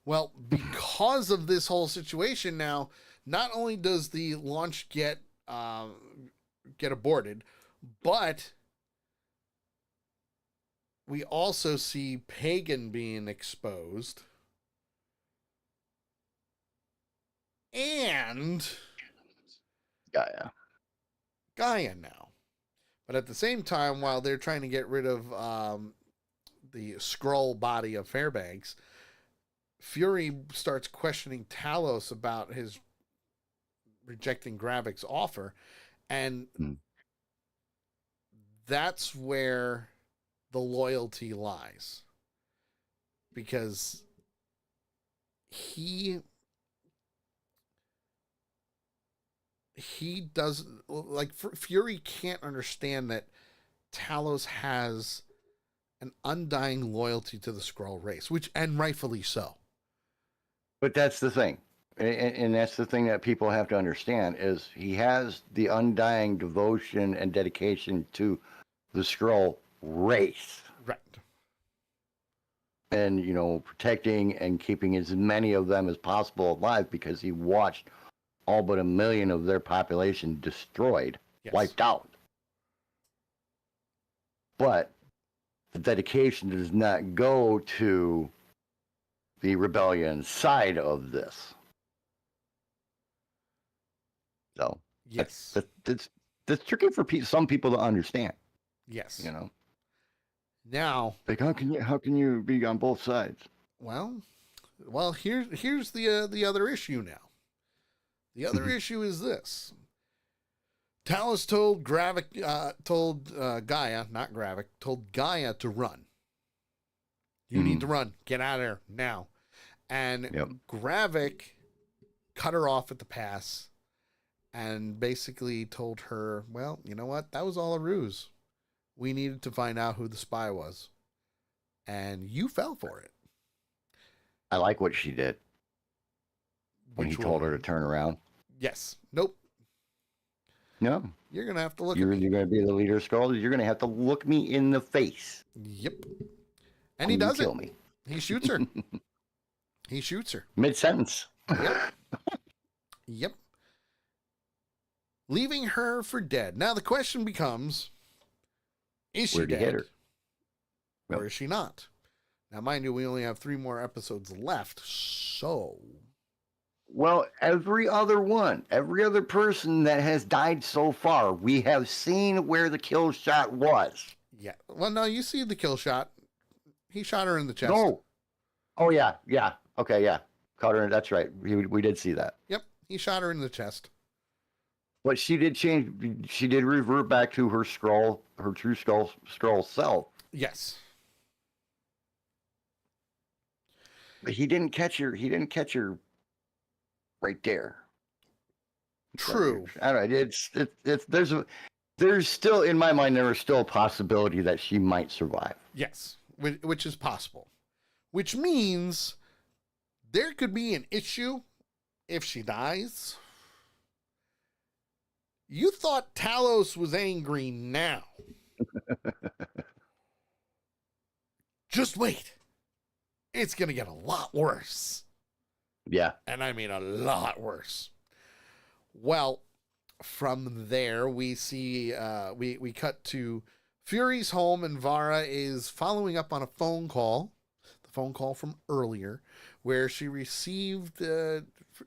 Well, because of this whole situation now, not only does the launch get aborted, but we also see Pagan being exposed. And Gaia now. But at the same time, while they're trying to get rid of the Skrull body of Fairbanks, Fury starts questioning Talos about his rejecting Gravik's offer. And that's where the loyalty lies. Because he does, like, Fury can't understand that Talos has an undying loyalty to the Skrull race, and rightfully so.
But that's the thing. And that's the thing that people have to understand is he has the undying devotion and dedication to the Skrull race.
Right.
And, protecting and keeping as many of them as possible alive because he watched all but 1 million of their population destroyed, wiped out. But the dedication does not go to the rebellion side of this. So
yes,
that's tricky for some people to understand.
Yes,
Now, like how can you be on both sides?
Well, here's the other issue now. The other issue is this. Talos told Gaia, not Gravik, told Gaia to run. You need to run. Get out of there now. And Gravik cut her off at the pass and basically told her, well, you know what? That was all a ruse. We needed to find out who the spy was. And you fell for it.
I like what she did. When he told her to turn around.
Yes. Nope.
No.
You're going to have to look
at me.
You're
going to be the leader of Skrull. You're going to have to look me in the face.
Yep. And he does
kill me.
He shoots her. He shoots her.
Mid-sentence.
Yep. Yep. Leaving her for dead. Now the question becomes, is she dead?
Hit her?
Or is she not? Now, mind you, we only have 3 more episodes left, so...
Well, every other person that has died so far, we have seen where the kill shot was.
Yeah. Well, no, you see the kill shot. He shot her in the chest.
No. Oh yeah, yeah. Okay, yeah. Caught her. That's right. We did see that.
Yep, he shot her in the chest.
But she did change. She did revert back to her true Skrull self.
Yes.
But he didn't catch her. He didn't catch her right there.
True.
I don't know. There's still, in my mind, there is still a possibility that she might survive.
Yes, which is possible. Which means there could be an issue if she dies. You thought Talos was angry now. Just wait. It's going to get a lot worse.
Yeah.
And I mean a lot worse. Well, from there, we see, we cut to Fury's home, and Vara is following up on a phone call, the phone call from earlier, where she received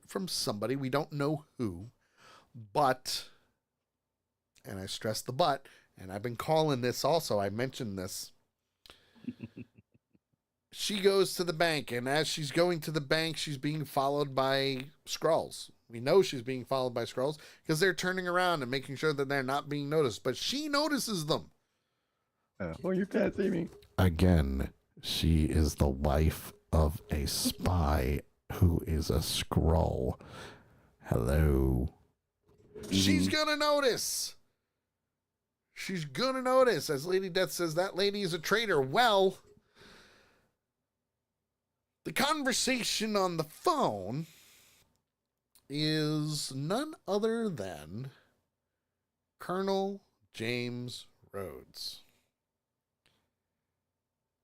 from somebody, we don't know who, but, and I stress the but, and I've been calling this also, I mentioned this. She goes to the bank, and as she's going to the bank, she's being followed by Skrulls. We know she's being followed by Skrulls because they're turning around and making sure that they're not being noticed, but she notices them.
Well, you can't see me.
Again, she is the wife of a spy who is a Skrull. Hello. She's gonna notice. She's gonna notice. As Lady Death says, that lady is a traitor. Well, the conversation on the phone is none other than Colonel James Rhodes,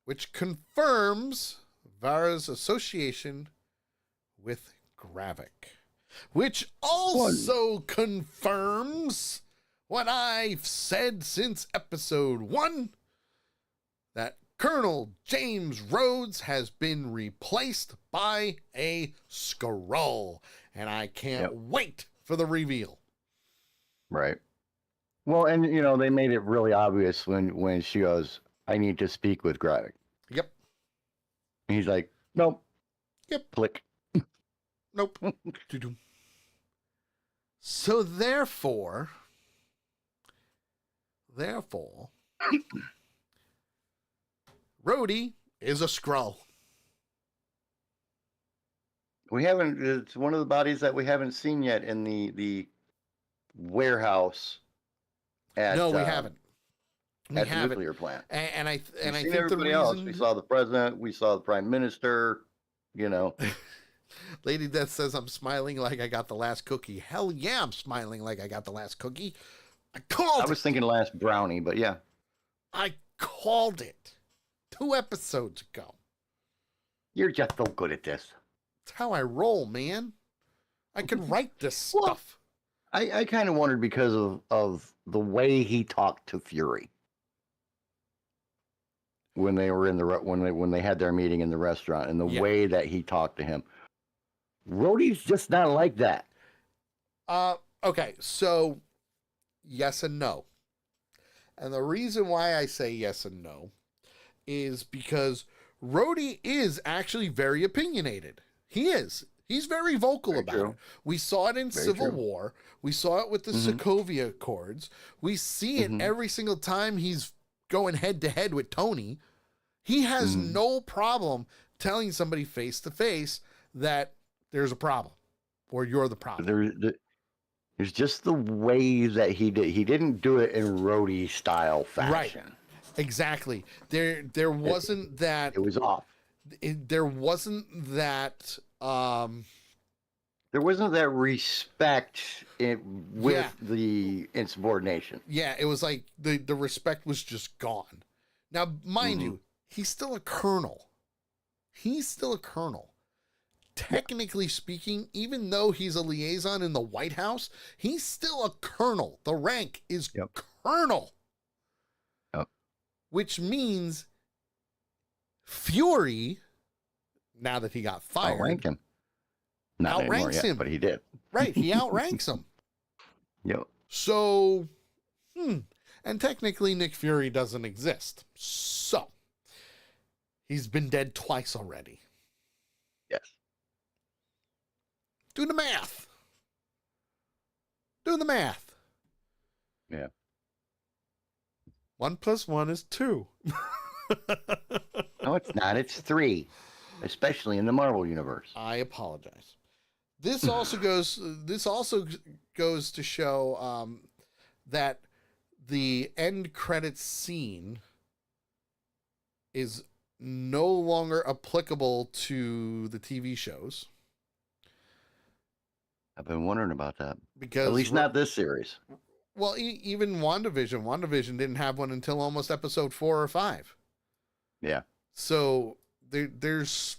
which confirms Vara's association with Gravik, which also confirms what I've said since episode 1, that Colonel James Rhodes has been replaced by a Skrull, and I can't wait for the reveal.
Right. Well, and you know, they made it really obvious when she goes, "I need to speak with Gravik."
Yep.
And he's like, "Nope."
Yep.
Click.
Nope. So therefore, Rhodey is a Skrull.
We haven't. It's one of the bodies that we haven't seen yet in the warehouse.
No, we haven't. We
at the
haven't.
nuclear plant.
And I
We've
think
seen
the
everybody
reason
else. We saw the president. We saw the prime minister. You know.
Lady Death says I'm smiling like I got the last cookie. Hell yeah, I'm smiling like I got the last cookie. I
was thinking last brownie, but yeah.
I called it 2 episodes ago.
You're just so good at this.
That's how I roll, man. I can write this stuff.
I kind of wondered because of the way he talked to Fury when they were in the when they had their meeting in the restaurant, and the way that he talked to him. Rhodey's just not like that.
Okay, so yes and no. And the reason why I say yes and no is because Rhodey is actually very opinionated. He is. He's very vocal about it. We saw it in Civil War. We saw it with the Sokovia Accords. We see it every single time he's going head to head with Tony. He has no problem telling somebody face to face that there's a problem or you're the problem.
There's just the way that he did. He didn't do it in Rhodey style fashion.
Right. Exactly. There wasn't that.
It was off.
There wasn't that.
There wasn't that respect with the insubordination.
Yeah, it was like the respect was just gone. Now, mind you, he's still a colonel. He's still a colonel. Technically speaking, even though he's a liaison in the White House, he's still a colonel. The rank is colonel.
Yep.
Which means Fury, now that he got fired,
outrank him. Not anymore yet, but he did.
Right, he outranks him.
Yep.
So, and technically Nick Fury doesn't exist. So, he's been dead twice already. Do the math. Do the math.
Yeah.
1 + 1 is 2.
No, it's not. It's 3, especially in the Marvel universe.
I apologize. This also goes. This also goes to show that the end credits scene is no longer applicable to the TV shows
I've been wondering about that.
because
At least not this series.
Well, even WandaVision didn't have one until almost episode 4 or 5.
Yeah.
So there's,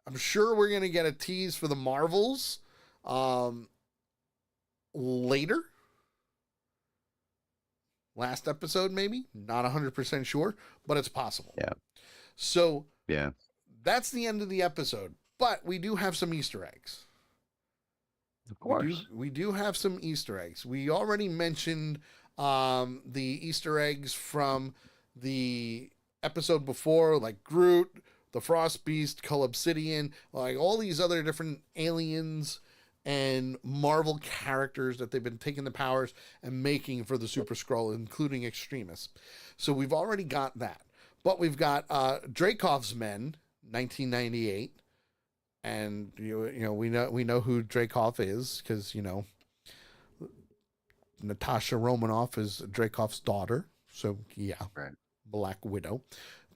I'm sure we're gonna get a tease for the Marvels later. Last episode, maybe. Not 100% sure, but it's possible.
Yeah.
So
Yeah.
that's the end of the episode. But we do have some Easter eggs.
Of course.
We do have some Easter eggs. We already mentioned the Easter eggs from the episode before, like Groot, the Frost Beast, Cull Obsidian, like all these other different aliens and Marvel characters that they've been taking the powers and making for the Super Skrull, including Extremis. So we've already got that. But we've got Dracov's Men, 1998. And you know we know who Dracov is because Natasha Romanoff is Dracov's daughter. So yeah,
Right.
Black Widow.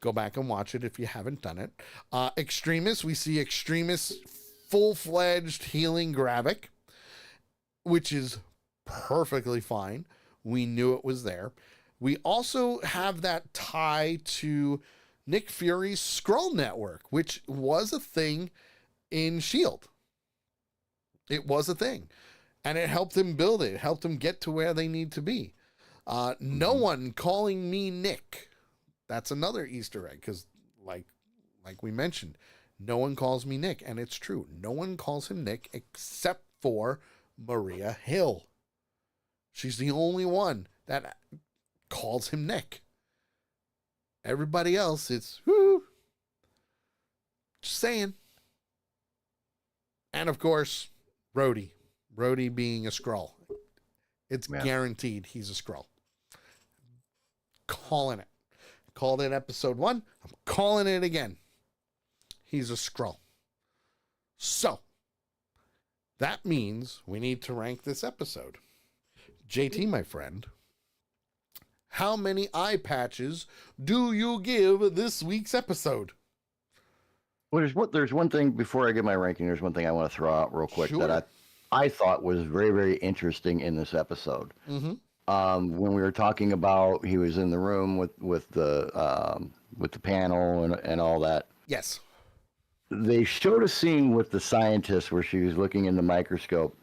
Go back and watch it if you haven't done it. Extremis, we see Extremis full-fledged healing Gravik, which is perfectly fine. We knew it was there. We also have that tie to Nick Fury's Skrull Network, which was a thing in S.H.I.E.L.D. It was a thing. And it helped him build it. It helped him get to where they need to be. No one calling me Nick. That's another Easter egg, because like we mentioned, no one calls me Nick. And it's true. No one calls him Nick except for Maria Hill. She's the only one that calls him Nick. Everybody else, it's whoo. Just saying. And of course, Rhodey. Rhodey being a Skrull. It's guaranteed he's a Skrull. Calling it. Called it episode 1. I'm calling it again. He's a Skrull. So, that means we need to rank this episode. JT, my friend, how many eye patches do you give this week's episode?
Well, there's one thing before I give my ranking. There's one thing I want to throw out real quick
Sure.
that I thought was very, very interesting in this episode.
Mm-hmm.
When we were talking about he was in the room with the panel and all that.
Yes.
They showed a scene with the scientist where she was looking in the microscope,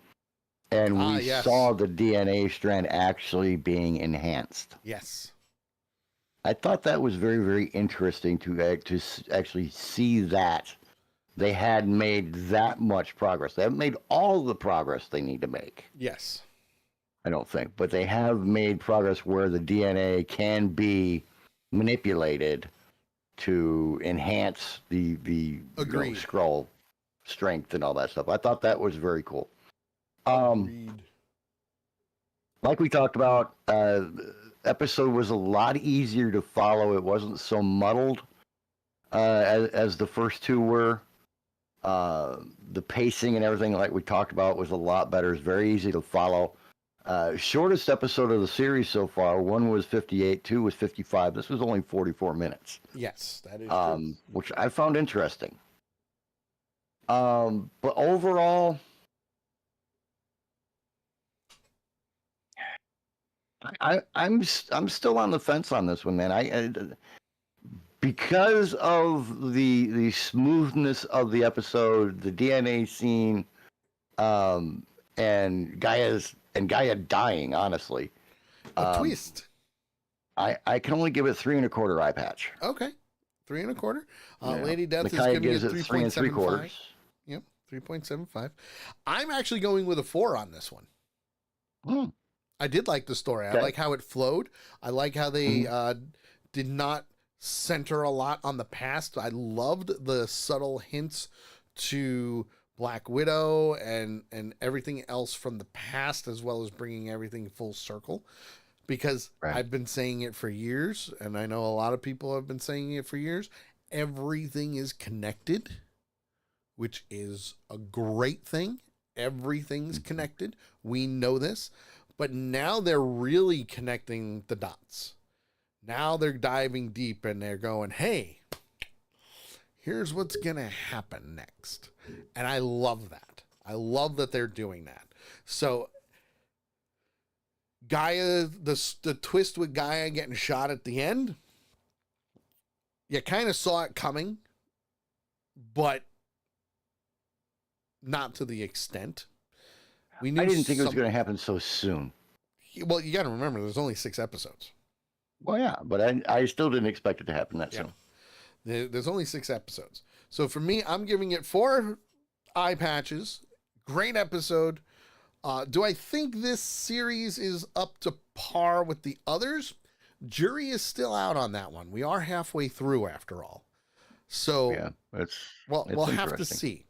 and we
yes.
saw the DNA strand actually being enhanced.
Yes.
I thought that was very, very interesting to actually see that they had made that much progress. They haven't made all the progress they need to make.
Yes.
I don't think, but they have made progress where the DNA can be manipulated to enhance the
Agreed.
Skrull strength and all that stuff. I thought that was very cool.
Agreed.
Like we talked about, episode was a lot easier to follow. It wasn't so muddled as the first two were. The pacing and everything, like we talked about, was a lot better. It's very easy to follow. Shortest episode of the series so far. One was 58, two was 55. This was only 44 minutes.
Yes, that is true.
Which I found interesting. But overall, I'm still on the fence on this one, man. Because of the smoothness of the episode, the DNA scene, and Gaia dying, honestly.
A twist.
I can only give it 3 1/4 eye patch.
Okay. 3 1/4.
Yeah.
Lady Death
Micaiah
is giving
gives
it
it 3
3.75.
3/4.
Yep, 3.75. I'm actually going with a 4 on this one.
Hmm.
I did like the story.
Okay.
I like how it flowed. I like how they did not center a lot on the past. I loved the subtle hints to Black Widow and everything else from the past, as well as bringing everything full circle. Because
Right.
I've been saying it for years, and I know a lot of people have been saying it for years. Everything is connected, which is a great thing. Everything's connected. We know this. But now they're really connecting the dots. Now they're diving deep and they're going, hey, here's what's going to happen next. And I love that. I love that they're doing that. So Gaia, the twist with Gaia getting shot at the end, you kind of saw it coming, but not to the extent. We knew
I didn't think it was going to happen so soon.
Well, you got to remember, there's only 6 episodes.
Well, yeah, but I still didn't expect it to happen that soon.
There's only 6 episodes. So for me, I'm giving it 4 eye patches. Great episode. Do I think this series is up to par with the others? Jury is still out on that one. We are halfway through after all. So
Yeah,
we'll have to see.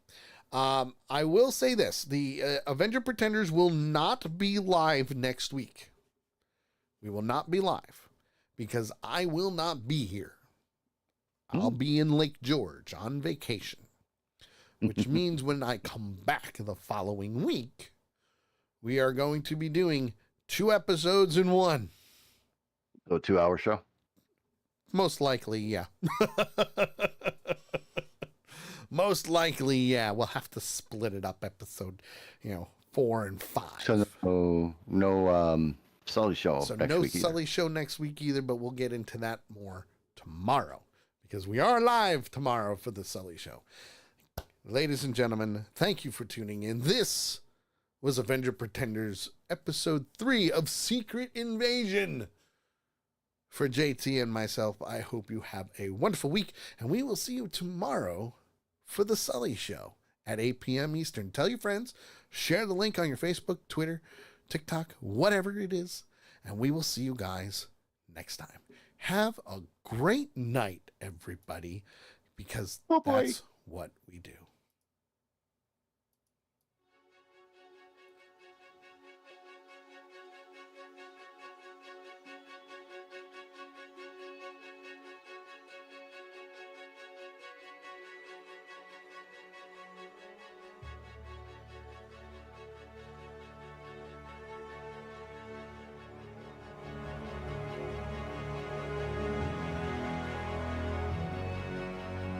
I will say this. The Avenger Pretenders will not be live next week. We will not be live because I will not be here. I'll be in Lake George on vacation, which means when I come back the following week, we are going to be doing 2 episodes in one.
So 2-hour show?
Most likely, yeah. Most likely, yeah. We'll have to split it up episode, 4 and 5.
So no Sully show
So
next
no
week either.
Sully show next week either, but we'll get into that more tomorrow because we are live tomorrow for the Sully show. Ladies and gentlemen, thank you for tuning in. This was Avenger Pretenders episode 3 of Secret Invasion. For JT and myself, I hope you have a wonderful week, and we will see you tomorrow for the Sully show at 8 p.m. Eastern. Tell your friends, share the link on your Facebook, Twitter, TikTok, whatever it is, and we will see you guys next time. Have a great night, everybody, because
Oh, boy.
that's what we do.